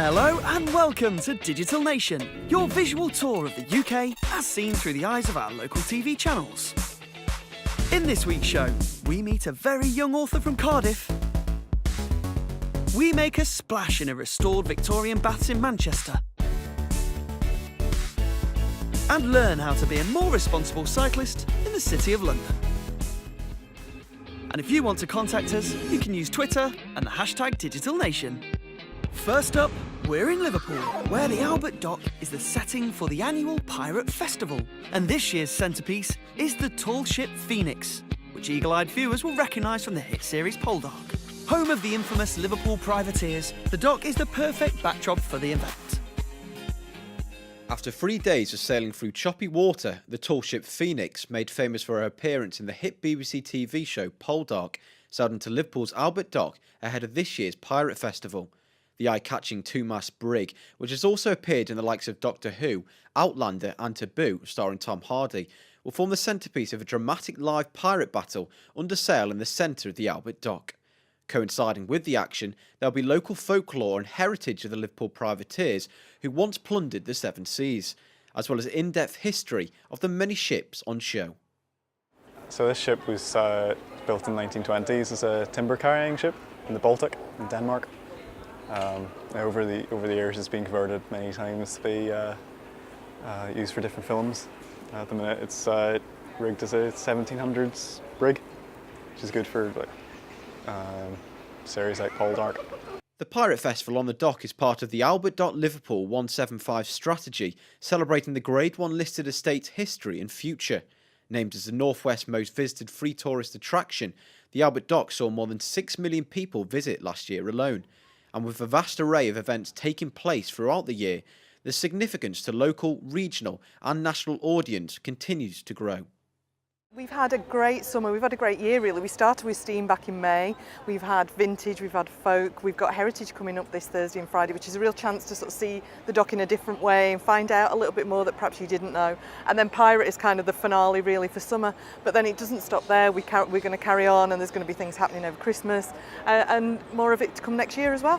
Hello and welcome to Digital Nation, your visual tour of the UK as seen through the eyes of our local TV channels. In this week's show, we meet a very young author from Cardiff. We make a splash in a restored Victorian baths in Manchester. And learn how to be a more responsible cyclist in the City of London. And if you want to contact us, you can use Twitter and the hashtag Digital Nation. First up, we're in Liverpool, where the Albert Dock is the setting for the annual Pirate Festival. And this year's centrepiece is the tall ship Phoenix, which eagle-eyed viewers will recognise from the hit series Poldark. Home of the infamous Liverpool privateers, the dock is the perfect backdrop for the event. After 3 days of sailing through choppy water, the tall ship Phoenix, made famous for her appearance in the hit BBC TV show Poldark, sailed into Liverpool's Albert Dock ahead of this year's Pirate Festival. The eye-catching two-mast brig, which has also appeared in the likes of Doctor Who, Outlander and Taboo, starring Tom Hardy, will form the centrepiece of a dramatic live pirate battle under sail in the centre of the Albert Dock. Coinciding with the action, there'll be local folklore and heritage of the Liverpool privateers who once plundered the Seven Seas, as well as in-depth history of the many ships on show. So this ship was built in the 1920s as a timber-carrying ship in the Baltic, in Denmark. Over the years it's been converted many times to be used for different films. At the minute it's rigged as a 1700s rig, which is good for series like Poldark. The Pirate Festival on the dock is part of the Albert Dock Liverpool 175 strategy, celebrating the Grade 1 listed estate's history and future. Named as the Northwest's most visited free tourist attraction, the Albert Dock saw more than 6 million people visit last year alone. And with a vast array of events taking place throughout the year, the significance to local, regional and national audience continues to grow. We've had a great summer, we've had a great year really. We started with Steam back in May, we've had vintage, we've had folk, we've got heritage coming up this Thursday and Friday, which is a real chance to sort of see the dock in a different way and find out a little bit more that perhaps you didn't know. And then Pirate is kind of the finale really for summer, but then it doesn't stop there. We're going to carry on and there's going to be things happening over Christmas and more of it to come next year as well.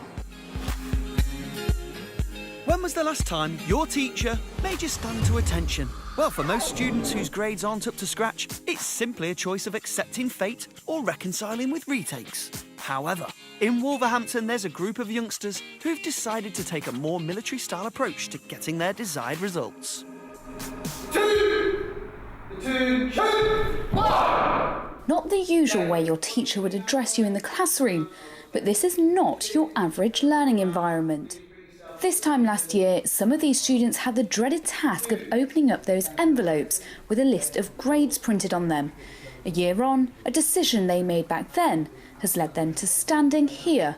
When was the last time your teacher made you stand to attention? Well, for most students whose grades aren't up to scratch, it's simply a choice of accepting fate or reconciling with retakes. However, in Wolverhampton there's a group of youngsters who've decided to take a more military-style approach to getting their desired results. 2, 2, 1! Not the usual way your teacher would address you in the classroom, but this is not your average learning environment. This time last year, some of these students had the dreaded task of opening up those envelopes with a list of grades printed on them. A year on, a decision they made back then has led them to standing here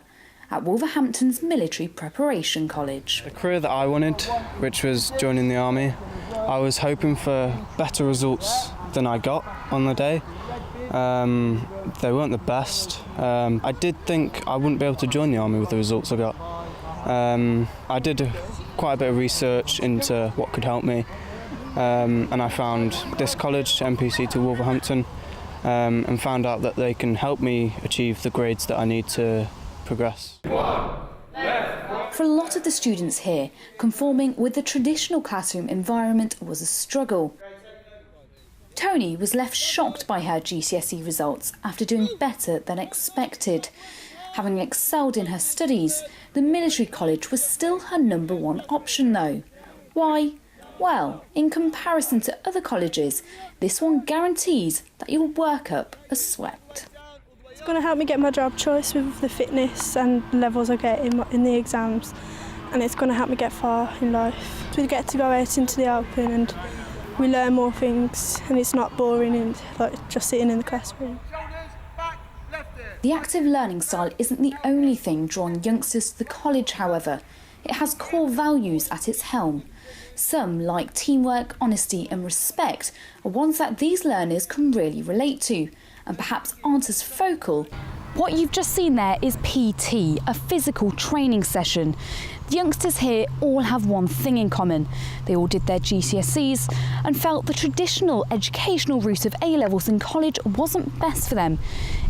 at Wolverhampton's Military Preparation College. The career that I wanted, which was joining the army, I was hoping for better results than I got on the day. They weren't the best. I did think I wouldn't be able to join the army with the results I got. I did quite a bit of research into what could help me, and I found this college, MPC to Wolverhampton, and found out that they can help me achieve the grades that I need to progress. For a lot of the students here, conforming with the traditional classroom environment was a struggle. Tony was left shocked by her GCSE results after doing better than expected. Having excelled in her studies, the military college was still her #1 option though. Why? Well, in comparison to other colleges, this one guarantees that you'll work up a sweat. It's going to help me get my job choice with the fitness and levels I get in the exams, and it's going to help me get far in life. We get to go out into the open and we learn more things, and it's not boring and like just sitting in the classroom. The active learning style isn't the only thing drawing youngsters to the college, however. It has core values at its helm. Some, like teamwork, honesty and respect, are ones that these learners can really relate to, and perhaps aren't as focal. What you've just seen there is PT, a physical training session. The youngsters here all have one thing in common. They all did their GCSEs and felt the traditional educational route of A-levels in college wasn't best for them.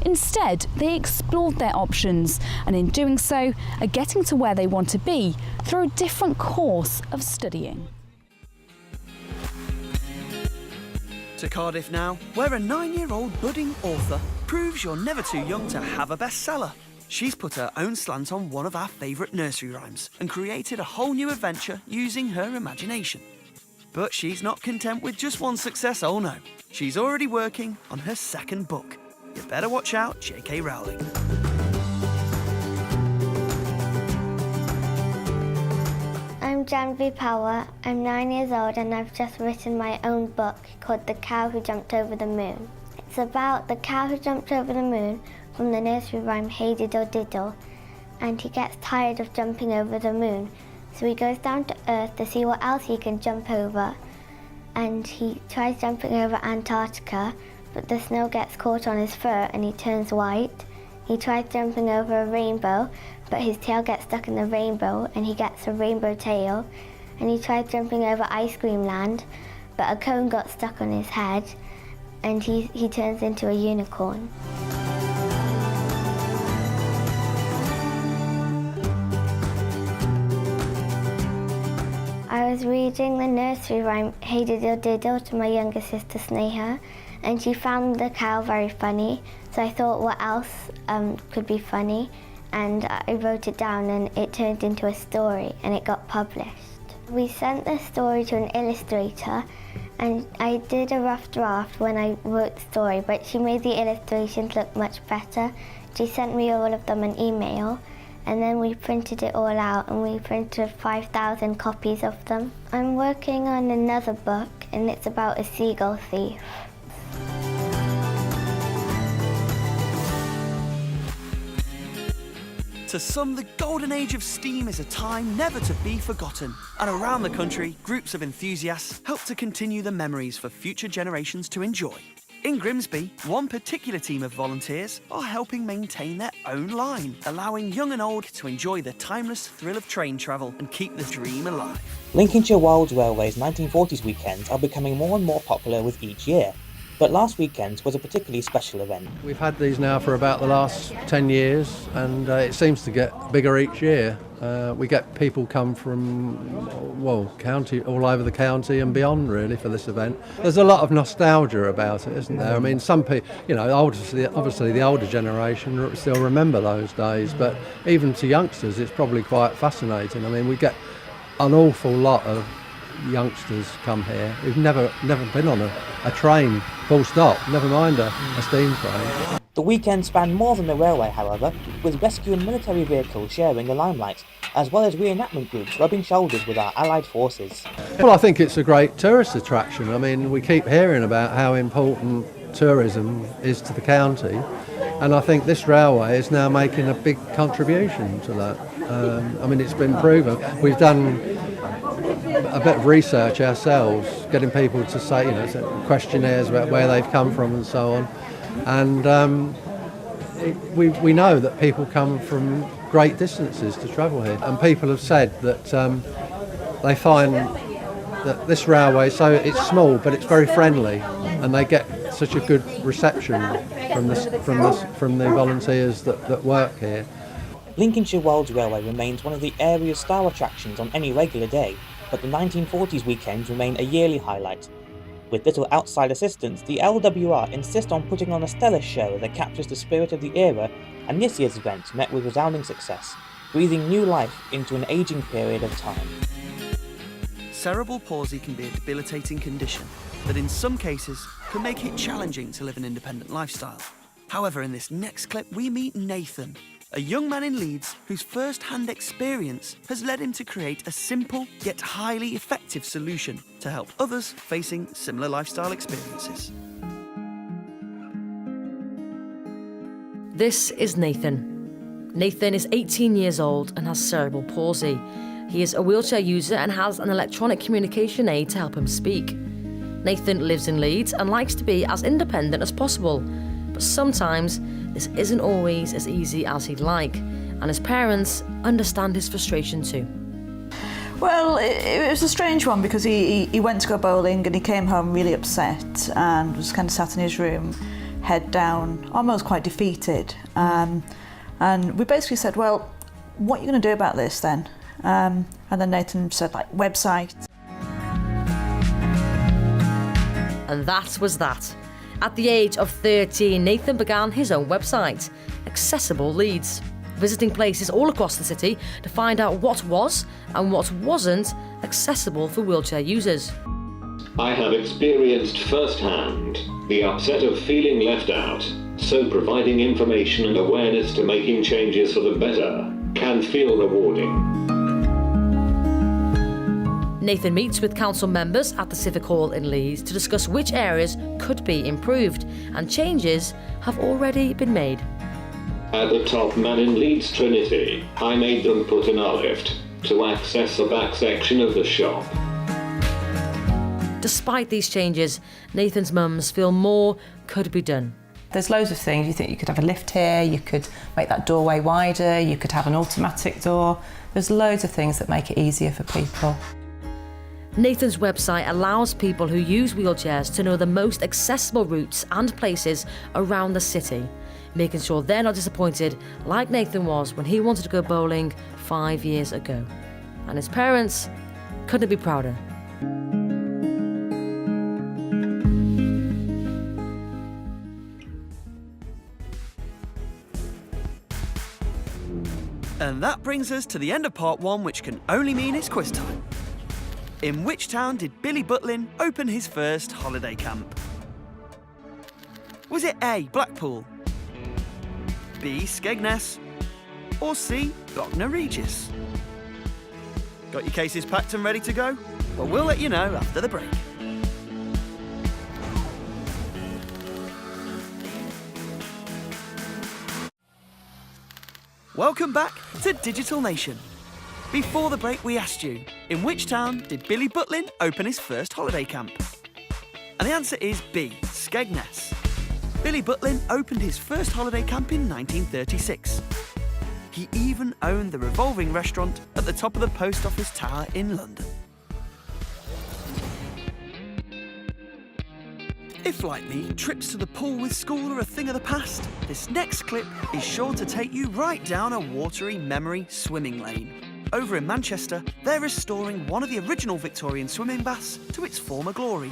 Instead, they explored their options and in doing so are getting to where they want to be through a different course of studying. To Cardiff now, where a 9-year-old budding author proves you're never too young to have a bestseller. She's put her own slant on one of our favourite nursery rhymes and created a whole new adventure using her imagination. But she's not content with just one success, oh no. She's already working on her second book. You better watch out, J.K. Rowling. I'm Janvi Power. I'm 9 years old and I've just written my own book called The Cow Who Jumped Over the Moon. It's about the cow who jumped over the moon from the nursery rhyme Hey Diddle Diddle, and he gets tired of jumping over the moon, so he goes down to Earth to see what else he can jump over, and he tries jumping over Antarctica, but the snow gets caught on his fur and he turns white. He tries jumping over a rainbow, but his tail gets stuck in the rainbow and he gets a rainbow tail. And he tries jumping over Ice Cream Land, but a cone got stuck on his head and he turns into a unicorn. I was reading the nursery rhyme Hey Diddle Diddle to my younger sister Sneha, and she found the cow very funny, so I thought what else could be funny, and I wrote it down and it turned into a story and it got published. We sent the story to an illustrator and I did a rough draft when I wrote the story, but she made the illustrations look much better. She sent me all of them an email, and then we printed it all out and we printed 5,000 copies of them. I'm working on another book and it's about a seagull thief. To some, the golden age of STEAM is a time never to be forgotten. And around the country, groups of enthusiasts help to continue the memories for future generations to enjoy. In Grimsby, one particular team of volunteers are helping maintain their own line, allowing young and old to enjoy the timeless thrill of train travel and keep the dream alive. Lincolnshire Wilds Railway's 1940s weekends are becoming more and more popular with each year, but last weekend was a particularly special event. We've had these now for about the last 10 years and it seems to get bigger each year. We get people come from, county, all over the county and beyond really for this event. There's a lot of nostalgia about it, isn't there? I mean, some people, obviously the older generation still remember those days, but even to youngsters it's probably quite fascinating. I mean, we get an awful lot of youngsters come here who've never been on a train, full stop, never mind a steam train. The weekend spanned more than the railway, however, with rescue and military vehicles sharing the limelight, as well as reenactment groups rubbing shoulders with our allied forces. Well, I think it's a great tourist attraction. I mean, we keep hearing about how important tourism is to the county, and I think this railway is now making a big contribution to that. I mean, it's been proven. We've done a bit of research ourselves, getting people to say, questionnaires about where they've come from and so on. And we know that people come from great distances to travel here. And people have said that they find that this railway, so it's small, but it's very friendly. And they get such a good reception from the volunteers that work here. Lincolnshire Wilds Railway remains one of the area's star attractions on any regular day, but the 1940s weekends remain a yearly highlight. With little outside assistance, the LWR insist on putting on a stellar show that captures the spirit of the era, and this year's event met with resounding success, breathing new life into an ageing period of time. Cerebral palsy can be a debilitating condition that in some cases can make it challenging to live an independent lifestyle. However, in this next clip we meet Nathan, a young man in Leeds whose first-hand experience has led him to create a simple yet highly effective solution to help others facing similar lifestyle experiences. This is Nathan. Nathan is 18 years old and has cerebral palsy. He is a wheelchair user and has an electronic communication aid to help him speak. Nathan lives in Leeds and likes to be as independent as possible, but sometimes this isn't always as easy as he'd like, and his parents understand his frustration too. Well, it was a strange one because he went to go bowling and he came home really upset and was kind of sat in his room, head down, almost quite defeated. And we basically said, well, what are you going to do about this then? And then Nathan said, like, website. And that was that. At the age of 13, Nathan began his own website, Accessible Leeds, visiting places all across the city to find out what was and what wasn't accessible for wheelchair users. I have experienced firsthand the upset of feeling left out, so providing information and awareness to making changes for the better can feel rewarding. Nathan meets with council members at the Civic Hall in Leeds to discuss which areas could be improved, and changes have already been made. At the top man in Leeds Trinity, I made them put an uplift to access the back section of the shop. Despite these changes, Nathan's mums feel more could be done. There's loads of things. You think you could have a lift here, you could make that doorway wider, you could have an automatic door. There's loads of things that make it easier for people. Nathan's website allows people who use wheelchairs to know the most accessible routes and places around the city, making sure they're not disappointed like Nathan was when he wanted to go bowling 5 years ago. And his parents couldn't be prouder. And that brings us to the end of part 1, which can only mean it's quiz time. In which town did Billy Butlin open his first holiday camp? Was it A, Blackpool, B, Skegness, or C, Bognor Regis? Got your cases packed and ready to go? Well, we'll let you know after the break. Welcome back to Digital Nation. Before the break, we asked you, in which town did Billy Butlin open his first holiday camp? And the answer is B, Skegness. Billy Butlin opened his first holiday camp in 1936. He even owned the revolving restaurant at the top of the post office tower in London. If, like me, trips to the pool with school are a thing of the past, this next clip is sure to take you right down a watery memory swimming lane. Over in Manchester, they're restoring one of the original Victorian swimming baths to its former glory.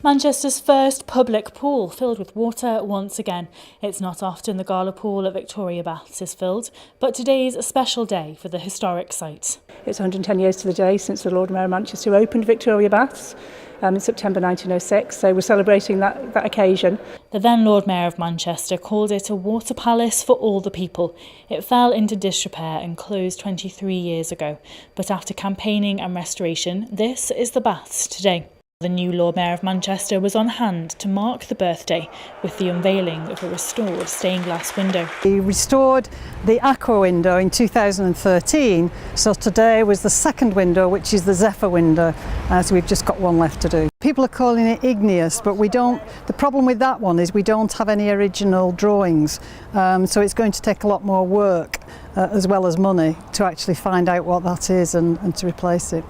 Manchester's first public pool filled with water once again. It's not often the Gala pool at Victoria Baths is filled, but today's a special day for the historic site. It's 110 years to the day since the Lord Mayor of Manchester opened Victoria Baths in September 1906, so we're celebrating that occasion. The then Lord Mayor of Manchester called it a water palace for all the people. It fell into disrepair and closed 23 years ago, but after campaigning and restoration, this is the baths today. The new Lord Mayor of Manchester was on hand to mark the birthday with the unveiling of a restored stained glass window. We restored the aqua window in 2013, so today was the second window, which is the Zephyr window, so we've just got one left to do. People are calling it igneous, but we don't. The problem with that one is we don't have any original drawings, so it's going to take a lot more work as well as money to actually find out what that is and to replace it.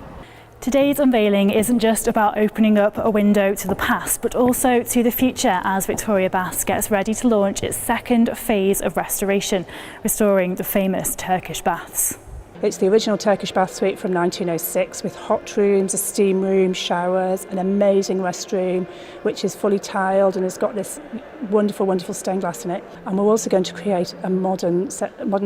Today's unveiling isn't just about opening up a window to the past, but also to the future as Victoria Baths gets ready to launch its second phase of restoration, restoring the famous Turkish baths. It's the original Turkish bath suite from 1906 with hot rooms, a steam room, showers, an amazing restroom which is fully tiled and has got this wonderful, wonderful stained glass in it. And we're also going to create a modern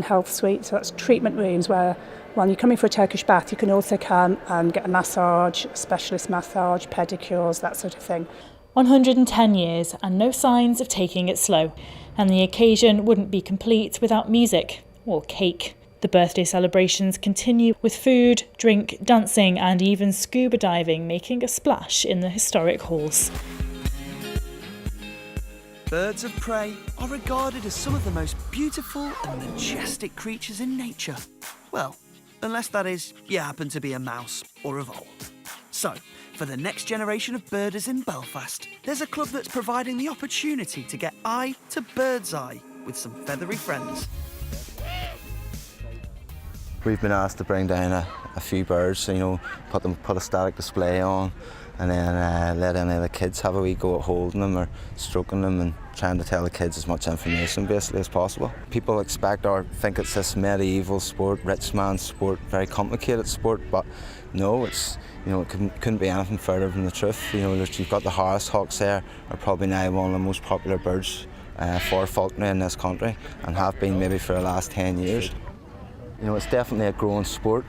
health suite, so that's treatment rooms where when you're coming for a Turkish bath, you can also come and get a massage, a specialist massage, pedicures, that sort of thing. 110 years and no signs of taking it slow. And the occasion wouldn't be complete without music or cake. The birthday celebrations continue with food, drink, dancing and even scuba diving making a splash in the historic halls. Birds of prey are regarded as some of the most beautiful and majestic creatures in nature. Well, unless that is, you happen to be a mouse or a vole. So, for the next generation of birders in Belfast, there's a club that's providing the opportunity to get eye to bird's eye with some feathery friends. We've been asked to bring down a few birds, you know, put a static display on, and then let any of the kids have a wee go at holding them or stroking them and trying to tell the kids as much information basically as possible. People expect or think it's this medieval sport, rich man sport, very complicated sport, but no, it's, you know, it couldn't be anything further from the truth. You know, you've got the Harris hawks there, are probably now one of the most popular birds for falconry in this country, and have been maybe for the last 10 years. You know, it's definitely a growing sport.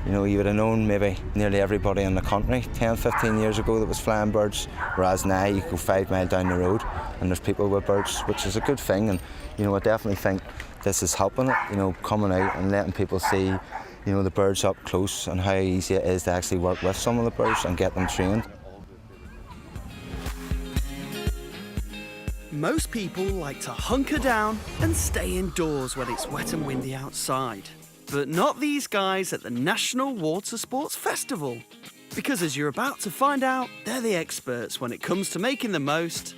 You know, you would have known maybe nearly everybody in the country 10, 15 years ago that was flying birds, whereas now you go 5 miles down the road and there's people with birds, which is a good thing. And, you know, I definitely think this is helping it, you know, coming out and letting people see, you know, the birds up close and how easy it is to actually work with some of the birds and get them trained. Most people like to hunker down and stay indoors when it's wet and windy outside. But not these guys at the National Water Sports Festival. Because as you're about to find out, they're the experts when it comes to making the most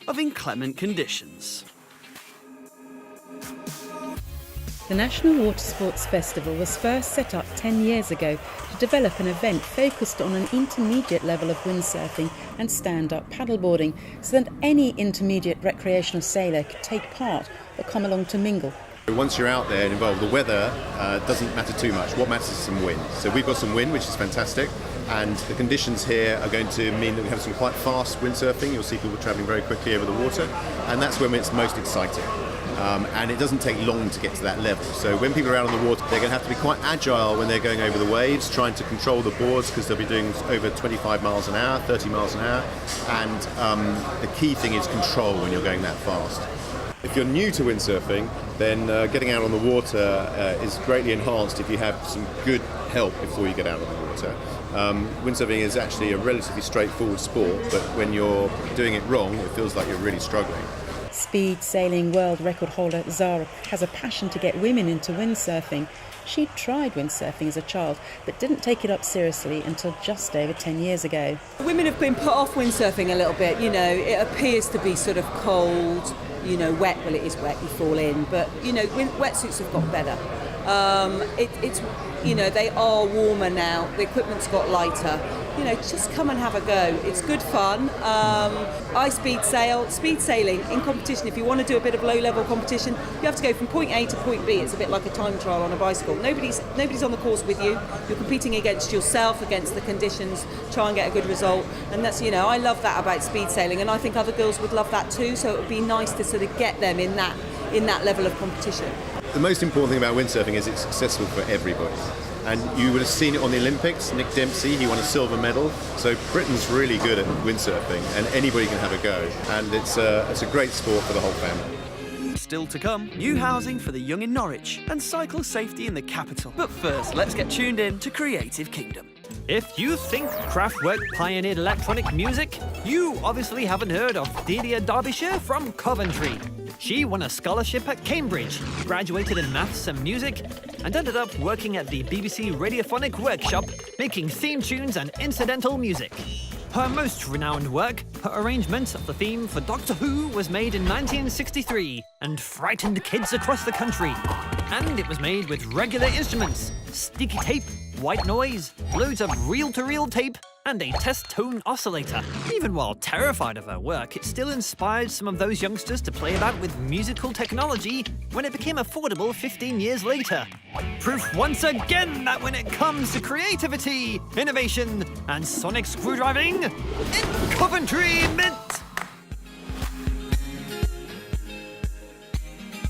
of inclement conditions. The National Water Sports Festival was first set up 10 years ago to develop an event focused on an intermediate level of windsurfing and stand-up paddleboarding so that any intermediate recreational sailor could take part or come along to mingle. Once you're out there and involved, the weather doesn't matter too much. What matters is some wind. So we've got some wind, which is fantastic, and the conditions here are going to mean that we have some quite fast windsurfing. You'll see people travelling very quickly over the water, and that's when it's most exciting. And it doesn't take long to get to that level. So when people are out on the water, they're going to have to be quite agile when they're going over the waves, trying to control the boards, because they'll be doing over 25 miles an hour, 30 miles an hour, and the key thing is control when you're going that fast. If you're new to windsurfing, then getting out on the water is greatly enhanced if you have some good help before you get out on the water. Windsurfing is actually a relatively straightforward sport, but when you're doing it wrong, it feels like you're really struggling. Speed sailing world record holder Zara has a passion to get women into windsurfing. She tried windsurfing as a child, but didn't take it up seriously until just over 10 years ago. Women have been put off windsurfing a little bit, you know, it appears to be sort of cold, you know, wet. Well, it is wet, you fall in, but, you know, wetsuits have got better. It's, you know, they are warmer now, the equipment's got lighter. You know, just come and have a go. It's good fun. I speed sailing in competition. If you want to do a bit of low-level competition, you have to go from point A to point B. It's a bit like a time trial on a bicycle. Nobody's on the course with you. You're competing against yourself, against the conditions, try and get a good result. And that's, you know, I love that about speed sailing, and I think other girls would love that too. So it would be nice to sort of get them in that level of competition. The most important thing about windsurfing is it's accessible for everybody. And you would have seen it on the Olympics. Nick Dempsey, he won a silver medal. So Britain's really good at windsurfing, and anybody can have a go. And it's a great sport for the whole family. Still to come, new housing for the young in Norwich and cycle safety in the capital. But first, let's get tuned in to Creative Kingdom. If you think Kraftwerk pioneered electronic music, you obviously haven't heard of Delia Derbyshire from Coventry. She won a scholarship at Cambridge, graduated in maths and music, and ended up working at the BBC Radiophonic Workshop, making theme tunes and incidental music. Her most renowned work, her arrangement of the theme for Doctor Who, was made in 1963 and frightened kids across the country. And it was made with regular instruments, sticky tape, white noise, loads of reel-to-reel tape, and a test tone oscillator. Even while terrified of her work, it still inspired some of those youngsters to play about with musical technology when it became affordable 15 years later. Proof once again that when it comes to creativity, innovation, and sonic screwdriving, in Coventry Mint!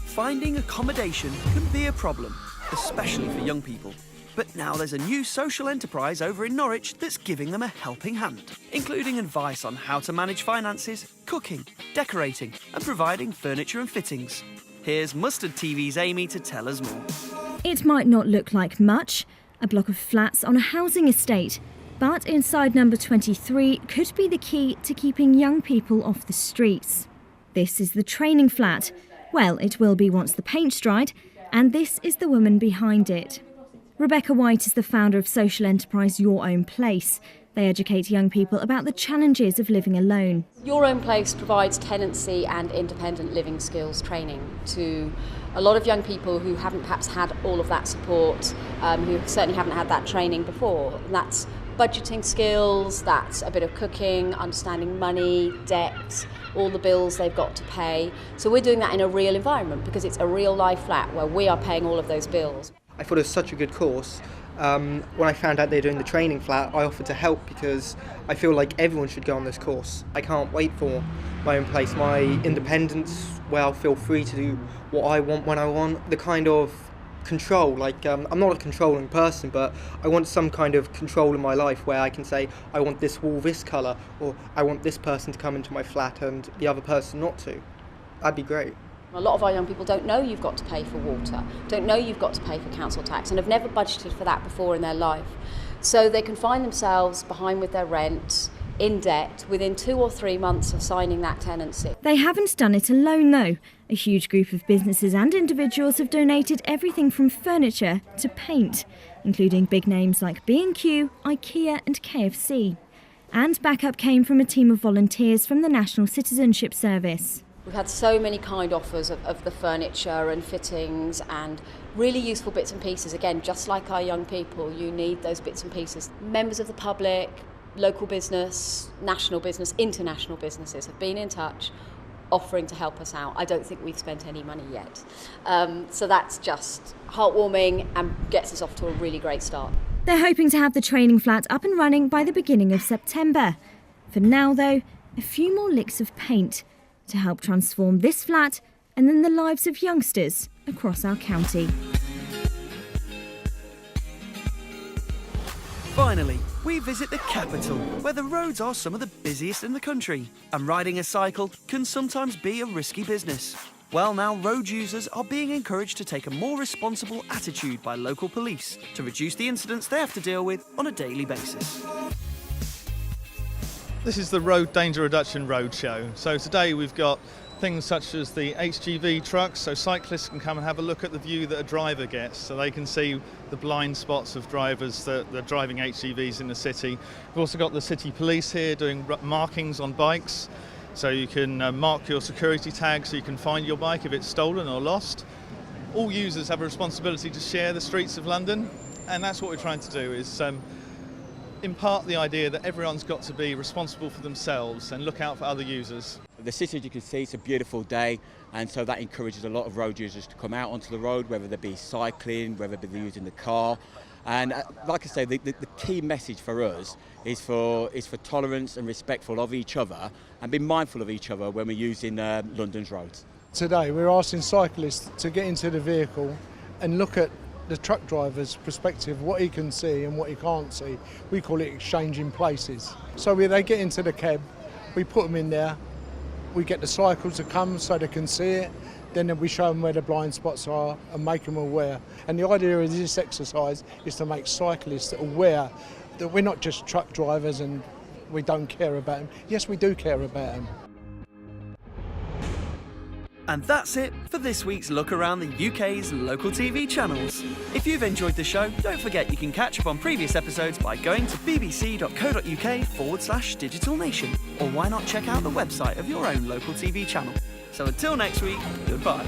Finding accommodation can be a problem, especially for young people. But now there's a new social enterprise over in Norwich that's giving them a helping hand, including advice on how to manage finances, cooking, decorating, and providing furniture and fittings. Here's Mustard TV's Amy to tell us more. It might not look like much, a block of flats on a housing estate, but inside number 23 could be the key to keeping young people off the streets. This is the training flat. Well, it will be once the paint's dried, and this is the woman behind it. Rebecca White is the founder of social enterprise Your Own Place. They educate young people about the challenges of living alone. Your Own Place provides tenancy and independent living skills training to A lot of young people who haven't perhaps had all of that support, who certainly haven't had that training before, and that's budgeting skills, that's a bit of cooking, understanding money, debt, all the bills they've got to pay. So we're doing that in a real environment because it's a real life flat where we are paying all of those bills. I thought it was such a good course. When I found out they're doing the training flat, I offered to help because I feel like everyone should go on this course. I can't wait for my own place, my independence, where I'll feel free to do what I want when I want. The kind of control, like I'm not a controlling person, but I want some kind of control in my life where I can say I want this wall this colour, or I want this person to come into my flat and the other person not to. That'd be great. A lot of our young people don't know you've got to pay for water, don't know you've got to pay for council tax, and have never budgeted for that before in their life. So they can find themselves behind with their rent, in debt, within 2 or 3 months of signing that tenancy. They haven't done it alone though. A huge group of businesses and individuals have donated everything from furniture to paint, including big names like B&Q, IKEA and KFC. And backup came from a team of volunteers from the National Citizenship Service. We've had so many kind offers of the furniture and fittings and really useful bits and pieces. Again, just like our young people, you need those bits and pieces. Members of the public, local business, national business, international businesses have been in touch, offering to help us out. I don't think we've spent any money yet. So that's just heartwarming and gets us off to a really great start. They're hoping to have the training flat up and running by the beginning of September. For now though, a few more licks of paint to help transform this flat and then the lives of youngsters across our county. Finally, we visit the capital, where the roads are some of the busiest in the country, and riding a cycle can sometimes be a risky business. Well, now road users are being encouraged to take a more responsible attitude by local police to reduce the incidents they have to deal with on a daily basis. This is the Road Danger Reduction Roadshow. So today we've got things such as the HGV trucks, so cyclists can come and have a look at the view that a driver gets, so they can see the blind spots of drivers that are driving HGVs in the city. We've also got the city police here doing markings on bikes, so you can mark your security tag so you can find your bike if it's stolen or lost. All users have a responsibility to share the streets of London, and that's what we're trying to do, is impart the idea that everyone's got to be responsible for themselves and look out for other users. The city, as you can see, it's a beautiful day, and so that encourages a lot of road users to come out onto the road, whether they be cycling, whether they be using the car. And like I say, the key message for us is for tolerance and respectful of each other, and be mindful of each other when we're using London's roads. Today we're asking cyclists to get into the vehicle and look at the truck driver's perspective, what he can see and what he can't see. We call it exchanging places. So they get into the cab, we put them in there, we get the cycles to come so they can see it, then we show them where the blind spots are and make them aware. And the idea of this exercise is to make cyclists aware that we're not just truck drivers and we don't care about them. Yes, we do care about them. And that's it for this week's look around the UK's local TV channels. If you've enjoyed the show, don't forget you can catch up on previous episodes by going to bbc.co.uk/Digital Nation. Or why not check out the website of your own local TV channel. So until next week, goodbye.